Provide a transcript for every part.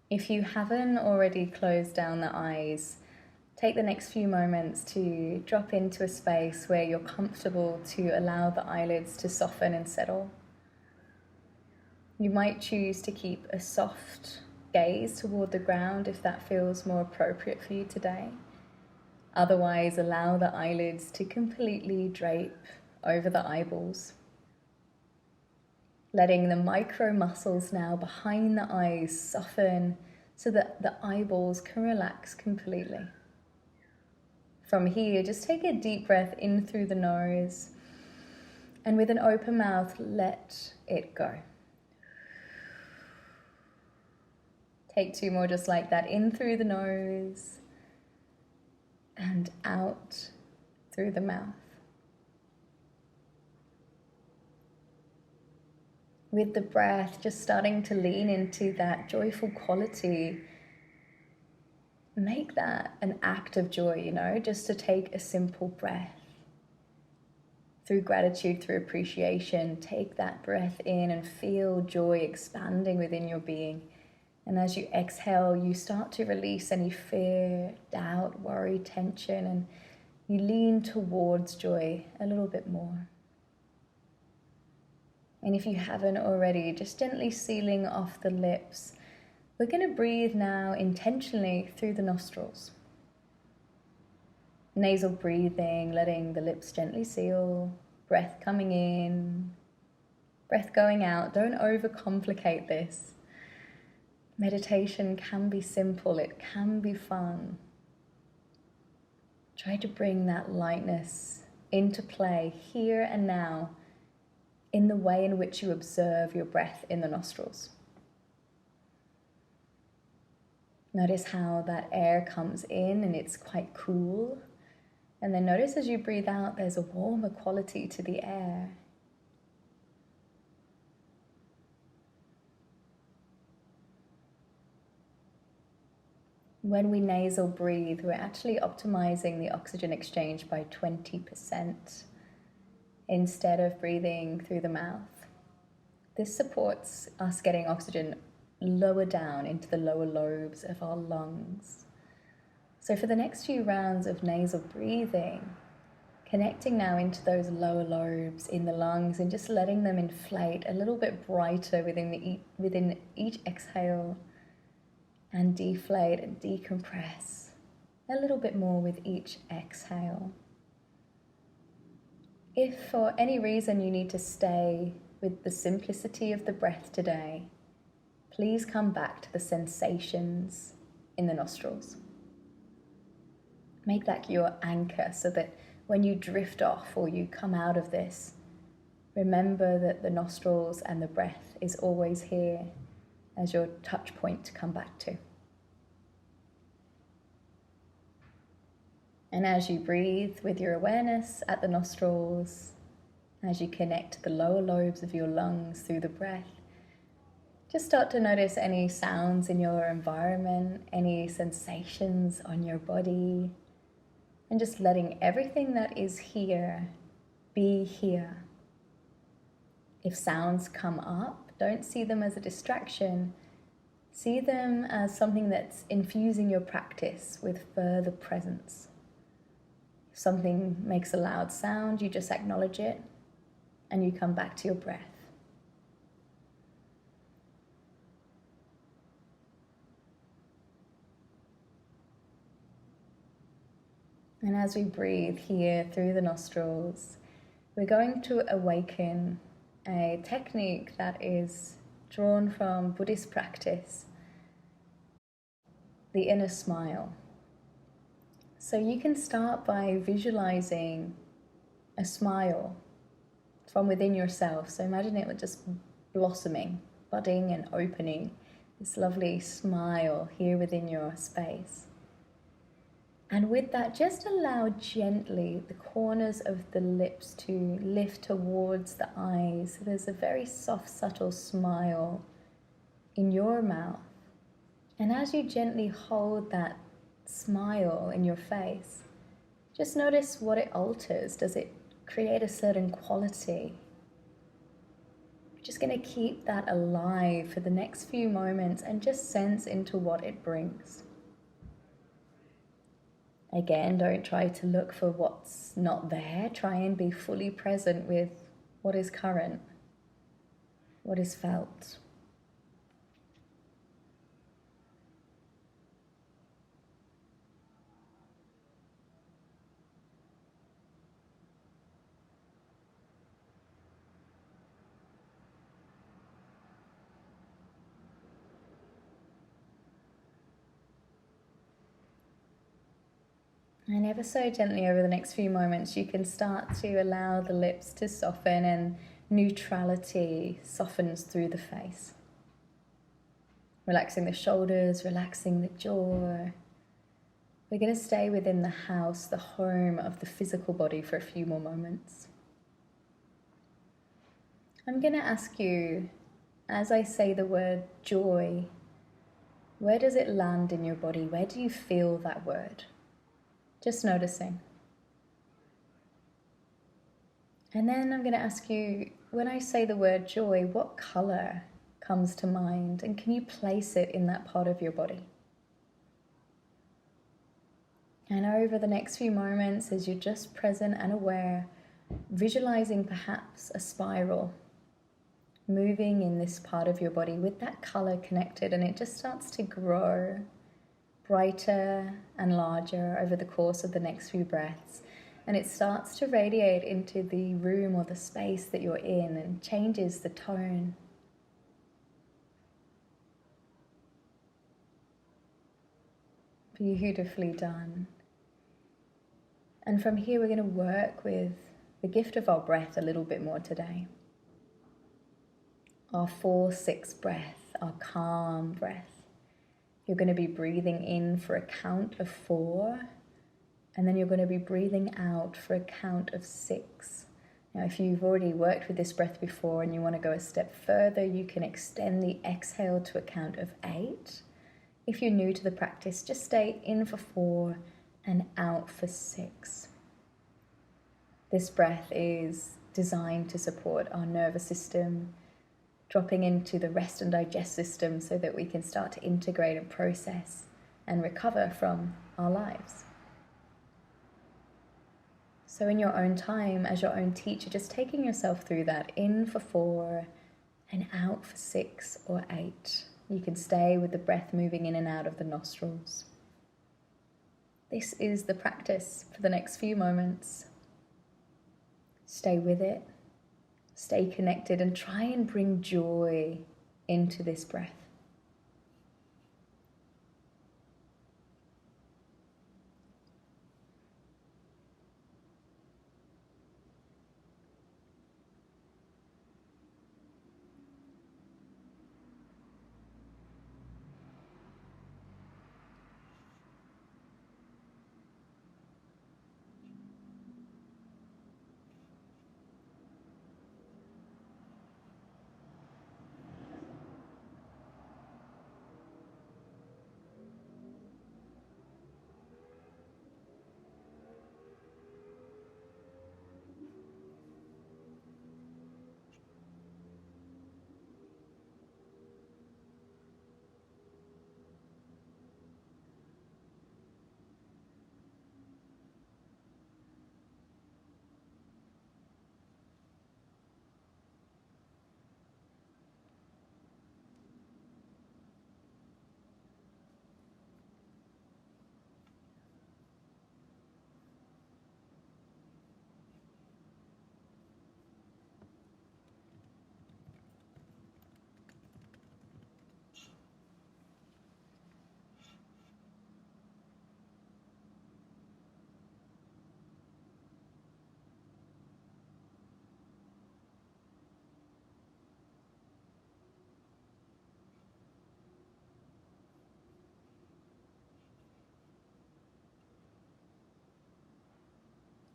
If you haven't already closed down the eyes, take the next few moments to drop into a space where you're comfortable to allow the eyelids to soften and settle. You might choose to keep a soft gaze toward the ground if that feels more appropriate for you today. Otherwise, allow the eyelids to completely drape over the eyeballs. Letting the micro muscles now behind the eyes soften so that the eyeballs can relax completely. From here, just take a deep breath in through the nose, and with an open mouth, let it go. Take 2 more just like that, in through the nose and out through the mouth. With the breath, just starting to lean into that joyful quality. Make that an act of joy, just to take a simple breath. Through gratitude, through appreciation, take that breath in and feel joy expanding within your being. And as you exhale, you start to release any fear, doubt, worry, tension, and you lean towards joy a little bit more. And if you haven't already, just gently sealing off the lips. We're going to breathe now intentionally through the nostrils. Nasal breathing, letting the lips gently seal, breath coming in, breath going out. Don't overcomplicate this. Meditation can be simple, it can be fun. Try to bring that lightness into play here and now in the way in which you observe your breath in the nostrils. Notice how that air comes in and it's quite cool. And then notice as you breathe out, there's a warmer quality to the air. When we nasal breathe, we're actually optimizing the oxygen exchange by 20% instead of breathing through the mouth. This supports us getting oxygen lower down into the lower lobes of our lungs. So for the next few rounds of nasal breathing, connecting now into those lower lobes in the lungs and just letting them inflate a little bit brighter within each exhale, and deflate and decompress a little bit more with each exhale. If for any reason you need to stay with the simplicity of the breath today, please come back to the sensations in the nostrils. Make that your anchor so that when you drift off or you come out of this, remember that the nostrils and the breath is always here as your touch point to come back to. And as you breathe with your awareness at the nostrils, as you connect to the lower lobes of your lungs through the breath, just start to notice any sounds in your environment, any sensations on your body, and just letting everything that is here be here. If sounds come up, don't see them as a distraction. See them as something that's infusing your practice with further presence. If something makes a loud sound, you just acknowledge it and you come back to your breath. And as we breathe here through the nostrils, we're going to awaken a technique that is drawn from Buddhist practice, the inner smile. So you can start by visualizing a smile from within yourself. So imagine it just blossoming, budding and opening, this lovely smile here within your space. And with that, just allow gently the corners of the lips to lift towards the eyes. So there's a very soft, subtle smile in your mouth. And as you gently hold that smile in your face, just notice what it alters. Does it create a certain quality? Just going to keep that alive for the next few moments and just sense into what it brings. Again, don't try to look for what's not there. Try and be fully present with what is current, what is felt. And ever so gently over the next few moments, you can start to allow the lips to soften and neutrality softens through the face. Relaxing the shoulders, relaxing the jaw. We're going to stay within the house, the home of the physical body for a few more moments. I'm going to ask you, as I say the word joy, where does it land in your body? Where do you feel that word? Just noticing. And then I'm going to ask you, when I say the word joy, what color comes to mind? And can you place it in that part of your body? And over the next few moments, as you're just present and aware, visualizing perhaps a spiral moving in this part of your body with that color connected, and it just starts to grow brighter and larger over the course of the next few breaths. And it starts to radiate into the room or the space that you're in and changes the tone. Beautifully done. And from here, we're going to work with the gift of our breath a little bit more today. Our 4-6 breath, our calm breath. You're going to be breathing in for a count of 4, and then you're going to be breathing out for a count of 6. Now, if you've already worked with this breath before and you want to go a step further, you can extend the exhale to a count of 8. If you're new to the practice, just stay in for 4 and out for 6. This breath is designed to support our nervous system, dropping into the rest and digest system so that we can start to integrate and process and recover from our lives. So in your own time, as your own teacher, just taking yourself through that, in for 4 and out for 6 or 8. You can stay with the breath moving in and out of the nostrils. This is the practice for the next few moments. Stay with it. Stay connected and try and bring joy into this breath.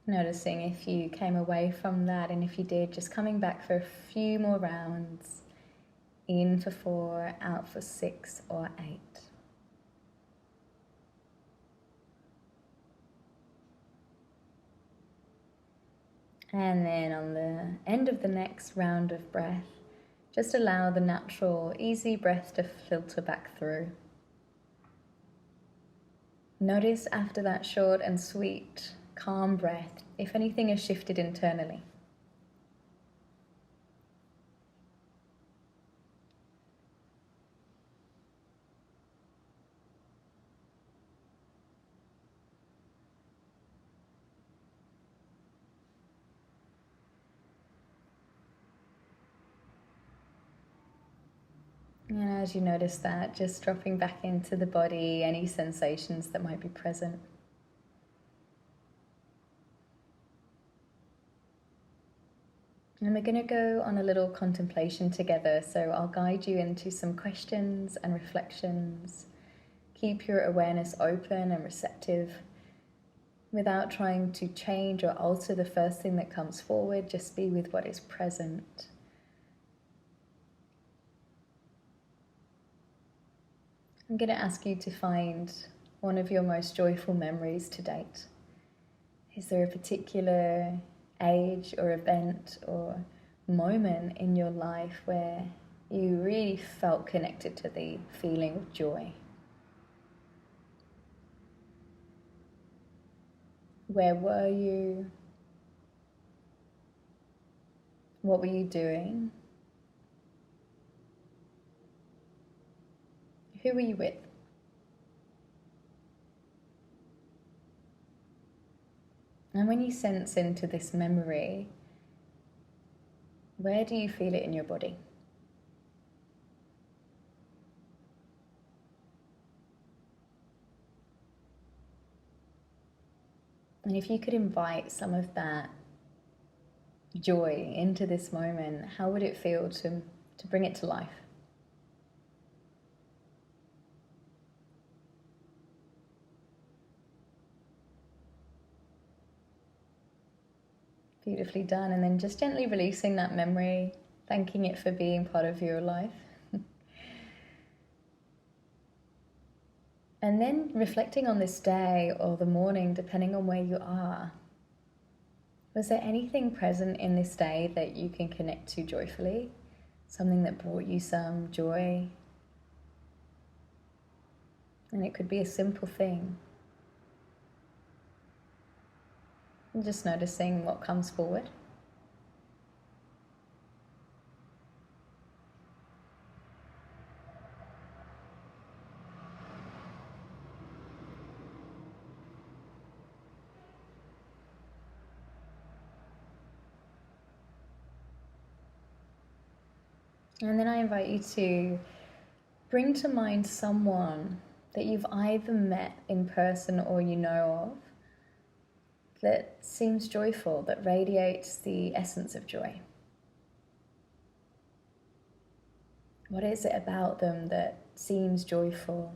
Noticing if you came away from that, and if you did, just coming back for a few more rounds. In for 4, out for 6 or 8. And then on the end of the next round of breath, Just allow the natural, easy breath to filter back through. Notice after that short and sweet, calm breath, if anything has shifted internally. And as you notice that, just dropping back into the body, any sensations that might be present. And we're going to go on a little contemplation together, so I'll guide you into some questions and reflections. Keep your awareness open and receptive without trying to change or alter the first thing that comes forward. Just be with what is present. I'm going to ask you to find one of your most joyful memories to date. Is there a particular age or event or moment in your life where you really felt connected to the feeling of joy? Where were you? What were you doing? Who were you with? And when you sense into this memory, where do you feel it in your body? And if you could invite some of that joy into this moment, how would it feel to bring it to life? Beautifully done. And then just gently releasing that memory, thanking it for being part of your life. And then reflecting on this day or the morning, depending on where you are. Was there anything present in this day that you can connect to joyfully? Something that brought you some joy? And it could be a simple thing. And just noticing what comes forward. And then I invite you to bring to mind someone that you've either met in person or you know of that seems joyful, that radiates the essence of joy. What is it about them that seems joyful?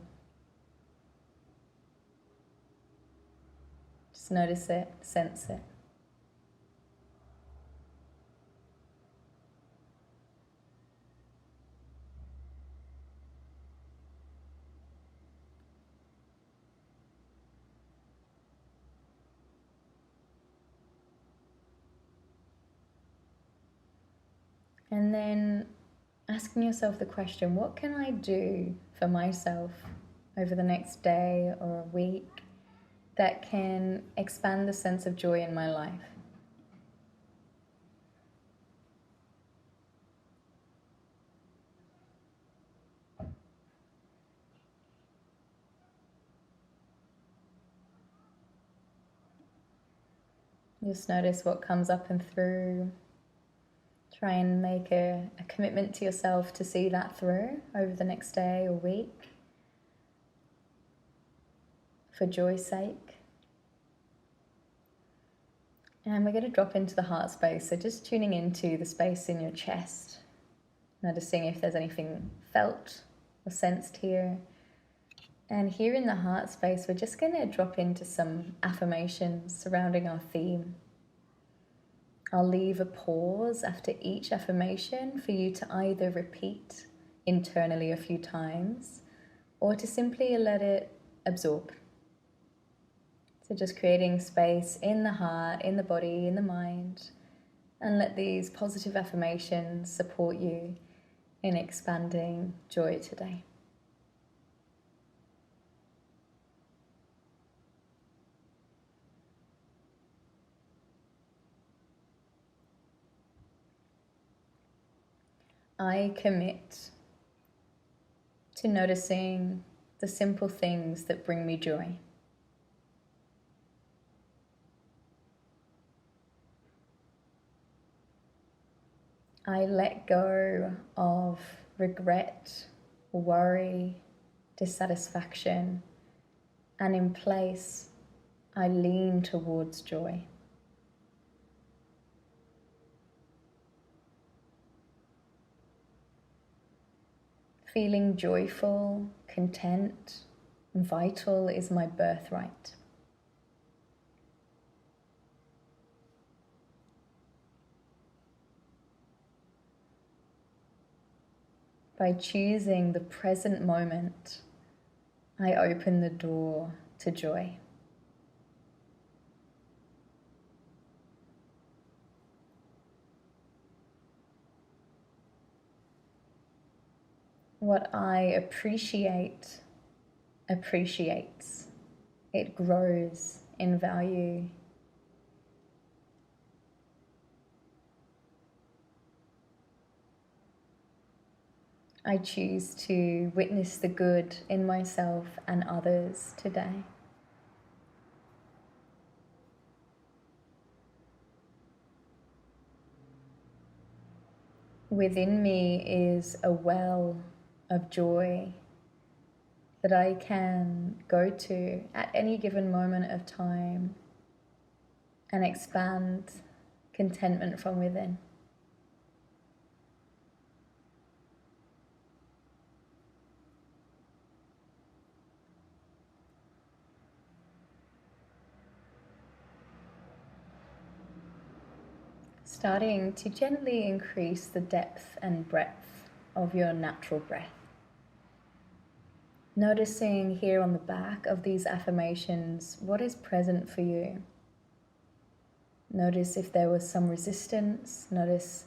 Just notice it, sense it. And then asking yourself the question, what can I do for myself over the next day or a week that can expand the sense of joy in my life? Just notice what comes up and through. Try and make a commitment to yourself to see that through over the next day or week for joy's sake. And we're going to drop into the heart space, so just tuning into the space in your chest, noticing if there's anything felt or sensed here. And here in the heart space, we're just going to drop into some affirmations surrounding our theme. I'll leave a pause after each affirmation for you to either repeat internally a few times or to simply let it absorb. So just creating space in the heart, in the body, in the mind, and let these positive affirmations support you in expanding joy today. I commit to noticing the simple things that bring me joy. I let go of regret, worry, dissatisfaction, and in place, I lean towards joy. Feeling joyful, content, and vital is my birthright. By choosing the present moment, I open the door to joy. What I appreciate appreciates. It grows in value. I choose to witness the good in myself and others today. Within me is a well of joy that I can go to at any given moment of time and expand contentment from within. Starting to gently increase the depth and breadth of your natural breath. Noticing here on the back of these affirmations, what is present for you? Notice if there was some resistance. Notice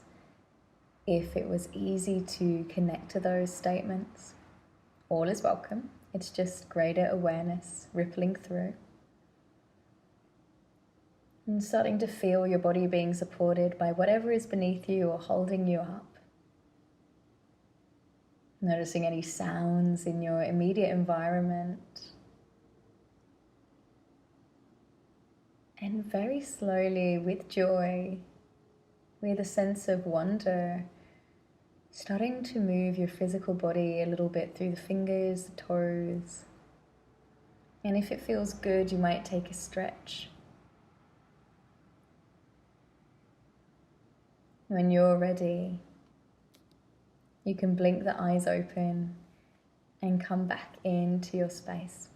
if it was easy to connect to those statements. All is welcome. It's just greater awareness rippling through. And starting to feel your body being supported by whatever is beneath you or holding you up. Noticing any sounds in your immediate environment. And very slowly, with joy, with a sense of wonder, starting to move your physical body a little bit through the fingers, the toes. And if it feels good, you might take a stretch. When you're ready, you can blink the eyes open and come back into your space.